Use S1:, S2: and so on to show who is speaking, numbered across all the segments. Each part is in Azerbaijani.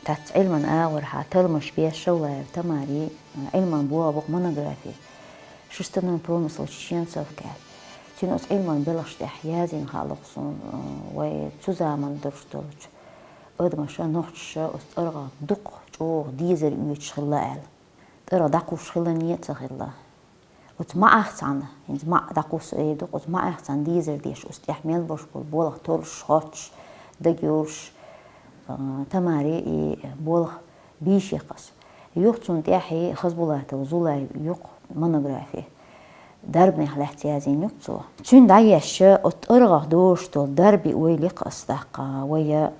S1: تات علما آور تلمش بيه شوى تماري علما بوابق monography شستنا برومسل شينسوف كال تنوس علما بلشت أحيازين خالقصون وتزامن درشتولج أدمشا نوحش أسترغى دق جو ديزر يوتش خلال ترى دقوش خلانية خلا وتما أحسن إنت ما دقوس دق وتما أحسن ديزر ديش استحمل بوش بولغ تولش خاتش دقيوش تماري بولغ بيش يقص يوقتون تاحي خزبولاته وزولاي يوق monography دربني الاحتيازين يقصوا تون دايش أترغى دوشتو دربي ويلي قصدق ويا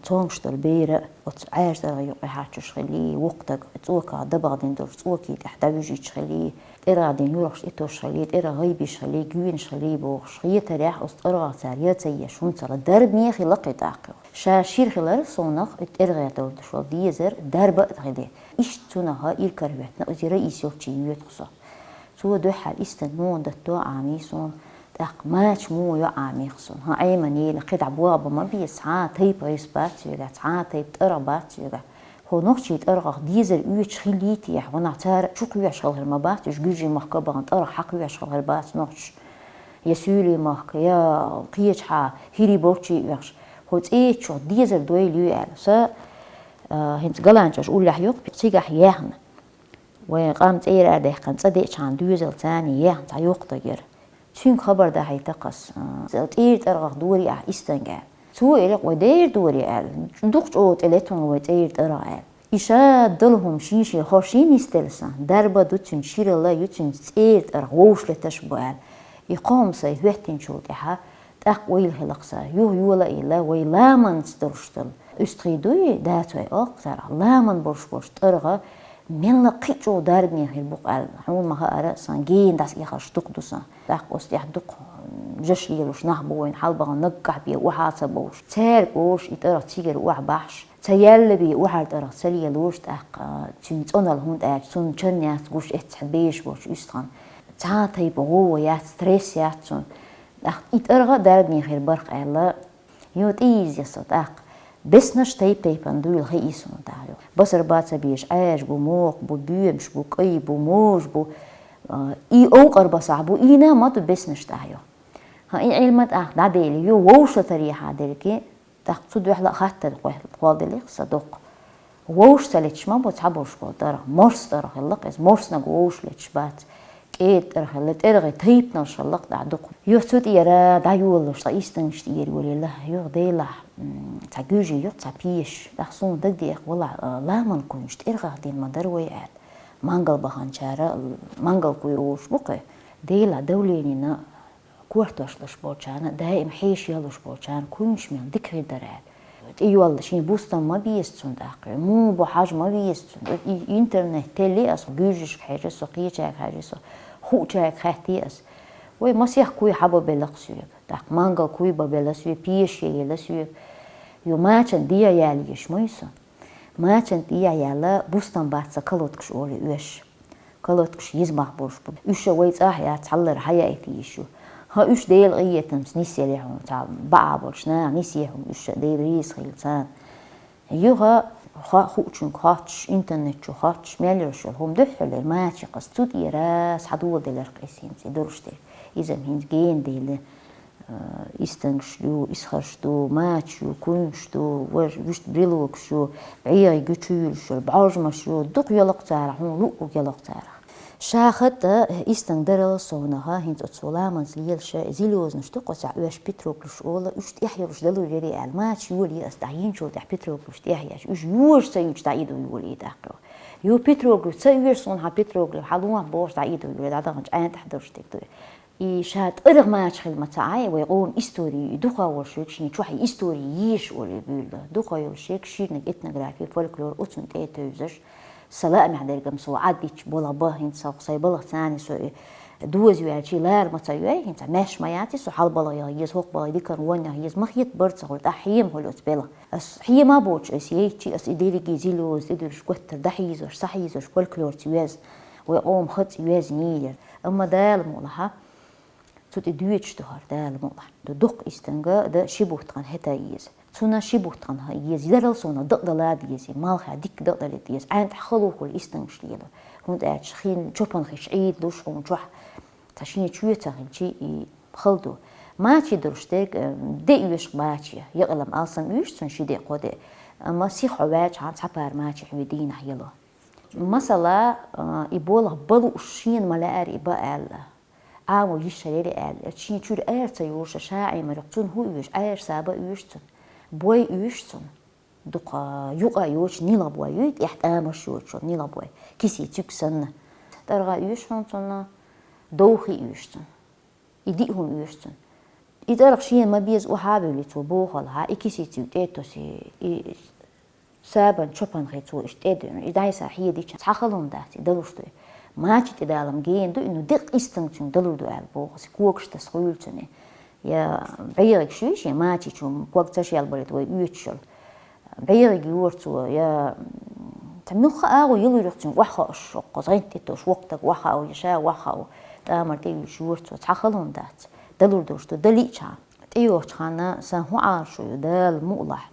S1: تونشتل بيرة وتعاش درغ يوقي حاتش خلي وقتك توكا دبغدين دور توكي تحتاجي تخلي ترى دين يورش إتوش خلي ترى غيبيش خلي جوين خلي بوش خي تريح أسترغى ساريات يشون ترى درب ميخي لقي تعقل شاشير خلال صونخ ترغى دور شو ديزر درب غدي إيش تونها إيركربتنا وزي رئيس يوتشي يوتخص تو دو حال استنون دتو عميسون ماش مو يا عميقصون ها أي مني لقيت عبوابة ما بيسعى تيب ريس باتيجا سعى تيب ترى باتيجا هو نقشي ترى ديزر يوتش خليتي يا وانا تار شو كوي شغل هالمبات إيش جوجي مخكبة عن ترى حقي شغل هالبات نقش يسولي مخك يا قيش ح هيري بوتشي يخش هو تيجي شو ديزر دويل يوال سا هنت قلانش أقول له يوق بتيجا حياهنا وقامت إير أده كان صديق عن دوزل تاني ياه تعيق تجر شين خبر ده هيتقص تير ترغ دوري استنجع سو إلق ودير دوري دوقت أوت إلتهم ودير ترى إيشا دلهم شيشي خاشين يستلسن دربا دوتن شير الله يوتن تير ترغ ووش لتشبه يقام سي وحتين شوتها تقويل هلقسا يولا إلا ويلا من سترشتل استريدوي داتوي أقصر لا من برش ترغ من لقيتو داربني في البقال حول ما هقرا سانجين داس يخش تقدسا داق استيح دق جش يلوش نحبوين حلبا نقع بي وحاسبوش تاركوش يترى تيجر وح بحش تيال بي وحال ترى سليلوش داق تنتون الهوند اج تون تشنيات قوش اتحبيش بوش يستغن تعاطي بغو يات ستريس ياتون داق يترى داربني في البرق الا يوت ايز يصدق بس نش تيب اندو الخيسون تاعو بصر بات بيش عاش بو موق بو بيمش بو قي بو موج بو اي اوقر بصعبو اي نامات بس نش تاعو ها اي علمت داديلي يو ووش تريحا ديلكي تاخد وحلا خاطر قوادلي صدق ووش تلتش ما بو تعبوش بو دار مرس دار خلقس مرس نغوش لتش بات كيت رخلت ارغي تيب نشلق دعدق يوتوت يرا دايولش تايستنش تير ولي له يو ديلا تاجوجي يو تابيش دخصون دقدي والله لا ما نكونش ترغى دين ما دروي عاد مانجل بخانشارة مانجل كويوش بقى ديلا دولينينا كورتوش لشبوشانا دائم حيش يلوش بوشان كونش من ذكر دراد ايوالله شين بوستان ما بيستون داقي مو بحاج ما بيستون انترنت تلي اس جوجش حاجه سقيتك حاجه خوتك خاتيس وي مسيح كوي حبو بلقسيك داق مانجل كوي ببلسوي بيش يلسوي يو ماچن ديا ياليش ميسا ماچن ديا يالا بوستان باتسا كلوتكش اولي ويش كلوتكش يزمح بوش وش ويت يا تعلر حياتي يشو ها إيش ديل غيتهم نسي لهم تاع بعبرش نسيهم إيش ديل ريس خلصان يوها خوتشون خاتش إنترنت شو خاتش مليرش هم دحول الماتش قصتود يراس حدو ديل رقيسين تدرشتي إذا هند جين ديل إستنشلو إسخرشتو ماتشو كونشتو وش بريلوكشو عيا يجتشو بعرجمشو دق يلق تارح لوق يلق تارح شاخت استندرل صونها هنت أتصولا منزليل شا زيلوز نشتق وسع وش بيتروكلش أولا وش تحيا وش دلو جري الماتش يولي أستعين شو تح بيتروكلش تحيا وش يوش سيوش تعيدو يولي تحكو يو بيتروكلش سيوش صونها بيتروكلش حلوه باش تعيدو يولي هذا غنج أنا تحضرش تكتو إيشات أرغ ماتش خدمة تعاي ويقون إستوري دوخا ورشيك شني شوحي إستوري يش ولي بيلا دوخا يورشيك شيرنك إتنوغرافي فولكلور أتون تيتوزش سلام على سو عاديش بولا باهين سو صيبلا ثاني سو دوز يعشي لار متسوي انت ماش مياتي سو حال بلا يز هوق بلا ديكر ونا يز مخيت برت قلت احيم هلوت بلا اس هي ما بوش اس يجي اس يديري جيزيلوز يدير كوت دحيز وش صحيز وش كل كلور تيوز ويقوم خط يوز نيل اما دال مولها تو دويتش تهار دال مولها دق استنجا ده شبوت كان هتا يز تونا شيبوتانها يزيدل صونا دقدلاد يزي مالها ديك دقدلت يز عند خلوه كل إستنشليله هون أعش خين شوبان خش عيد لوش هون شوح تشين شوية تغل شيء خلدو ما شي درشتك دي يوش باتشي يقلم أصلا يوش تنشي دي قدي أما سيخ عواج عن سبار ما شي حويدين حيلا مثلا يبوله بلو شين ملاقي بقى عامو يشتري قال شين شو أرتا يوش شاعي مرقتون هو يوش أر سابا يوشتون بوي يوشتون دقا يقا يوش نيلا بوي يوت إحت آمش يوشون نيلا بوي كيسي تكسن ترغا يوشون تنا دوخي يوشتون يديهم يوشتون إذا رخشين ما بيز وحابي لتوبوخل ها إكيسي تيوتيتو سي سابن شوبان خيتو اشتيدون إذا يساحية دي تحخلهم داتي دلوشتوي ما تشتي دالم جين دو إنه دق إستنتون دلو دو ألبوغ سكوكش تسخولتوني يا بعيرك شويش يا ما تشوم كوك تشي البلد ويوتشل بعيرك يورتو يا تمنخ أو يلو رختون وحا الشق زين تتوش وقتك وحا أو يشا وحا أو تامر تيو شورتو تحخلهم دات دلو دوشتو دليتشا تيو تخانا سانهو عارشو يدال مؤلح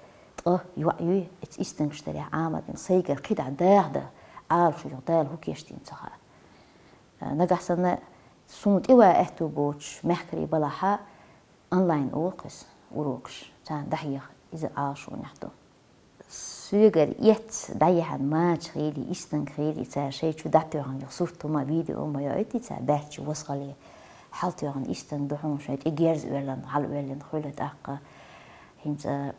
S1: يوعيو ات إستنشتري عامد سيجر قيد داغدا عارشو يدال هو كيشتين تخا نجحسنا سونت إيوا إحتو بوش محكري بلاحا أونلاين أوقس وروكش تان دحية إذا عاشو نحتو سوغر يت دايحن ماج خيلي إستن خيلي تا شيء شو دعتو عن يصورتو ما فيديو ما يأتي تا بحث وصلي حالتو عن إستن دحوم شوية إجارز ويلن حل ويلن خلت أقا هنت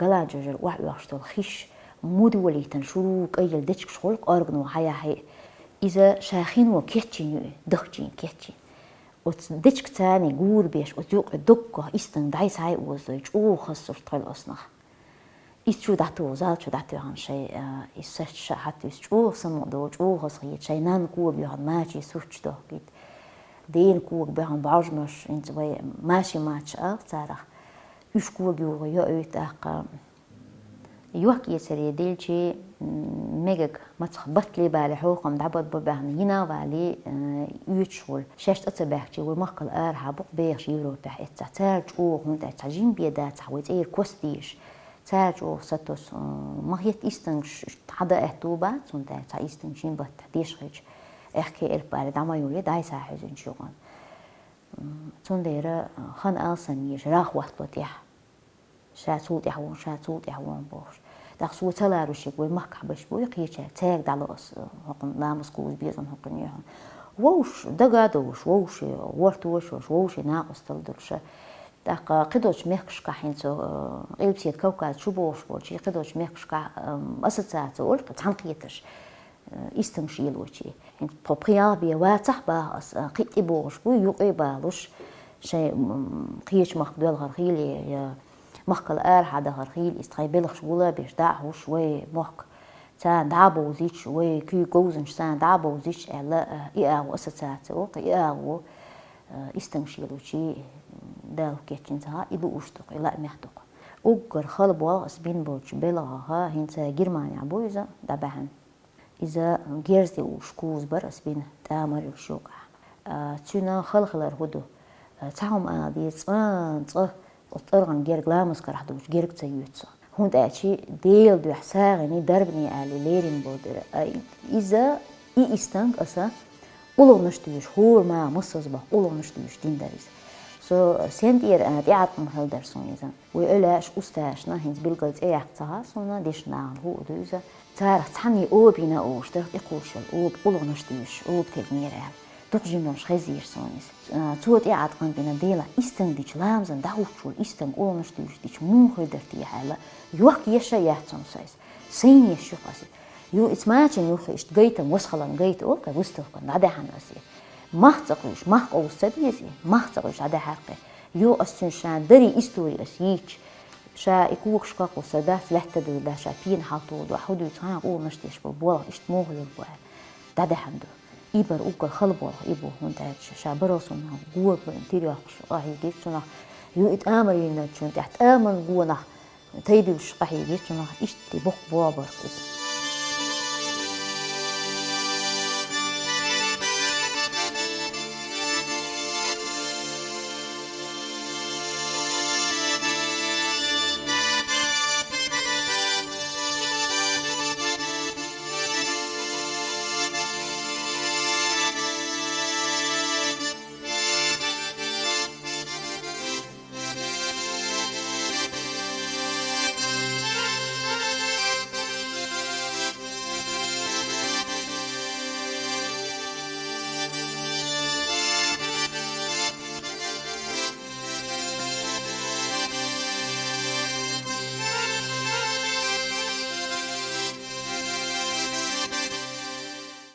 S1: قلاجر واحد واشتو خيش مودولي تنشروك أيل دتش شغلك أرجنو هي إذا شاخين وكيتشين دخجين كيتشين وتدتش تاني جور بيش وتيوق الدكة إستن دايس هاي وزوج خسر طول أصنع إستشو دعتو زال شو دعتو عن شيء إستش حتى إستشو سمع دوج خسرية شيء نان كوب بيهان ماشي سوتش ده قيد دين كوب بيهان بعجمش إنت ويا ماشي ماتش تارا يش كوب يوغ يأويت أق يوك يسري ديلشي ميجك ما تخبط لي بالي حوقم دعبت ببهن هنا بالي يوتشول شاشت أتباهتي ومقل حبق بيش يورو تحت تارج أوغ من تاجين بيدات تحويت إير كوستيش تارج أوغ ستوس ما هي إستنش حدا احتوبات سنت تا إستنشين بتحديش خيج إحكي إربالي دعما يولي داي ساحزن شوغن تندير خان آسن يش راح وقت بتيح شاتوت يحوون بوش دخسو تلاروشك ومحك بش بو يقيتش تاج دالوس هقن لامس كوز بيزن هقن يهون ووش دقادوش ووش ورتوش ووش ناقص تلدرش دق قدوش ميخش كحينتو قلبسيت كوكاد شو بوش بوشي قدوش ميخش كح أساسات أول تحنقيتش استمشيل وشي يعني بروبريا بيواتح باس قيت بوش بو يقيبالوش شيء قيش مخدول غرخيلي يا مخكل حدا غرخيل استقبل شغله بيش دعه شوي مخك سان دعبو زيت شوي كي جوزن سان دعبو زيت على إياه أساسات وقياه استمشيلو شي دال كيتشنتها إلو أشتق إلا محتق أجر خلب واقص بين بوش بلغها هنسا جرمانيا بويزا دبهن إذا جيرزي وشكوز برس بين تامر وشوقع تشونا خلخلر هدو تعهم آدي صان وطرغن جيرك لامس كرحدوش جيرك تيوتسا هون تأشي ديل دو حساغني دربني على ليرين بودر إذا إستنك أسا قولو نشتوش هور ما مصصبه قولو نشتوش دين داريس سنت أنا تعرف مهل درسون إذا ويقولش أستاشنا هنت بالقلت أقطعها صونا ديش نعم هو دوزا تعرف تحني بينا أوش تاخد إقوشل قولو نشتوش تكميرة تقجمش خزير صونيس توت يعتقن بنا ديلا إستن ديش لامزن دعوشول إستن قولو نشتوش ديش مو خدرتي حالا يوك يشا يحتم سايس سين يشو قاسي يو إتماعتين يوخي إشتقيتم وسخلن قيت أوكا وستفقن عدا حناسي محتقوش محقو سبيزي محتقوش عدا حقي يو أستنشان دري إستوري أسييش شا إكوكش قاقو سداف لحتدو دا شا بين حالطو دو حدو يتخانا قول نشتيش بالبولا إشتموه للبوال دادا حمدو إيبر أوكا خلبولا إيبو هونتاج شا براسونا قوة بانتيريو أحي جيتشونا يو إتآمرين نتشون تحت آمر قوة تيديوش أحي جيتشونا إشتي بوك بوابر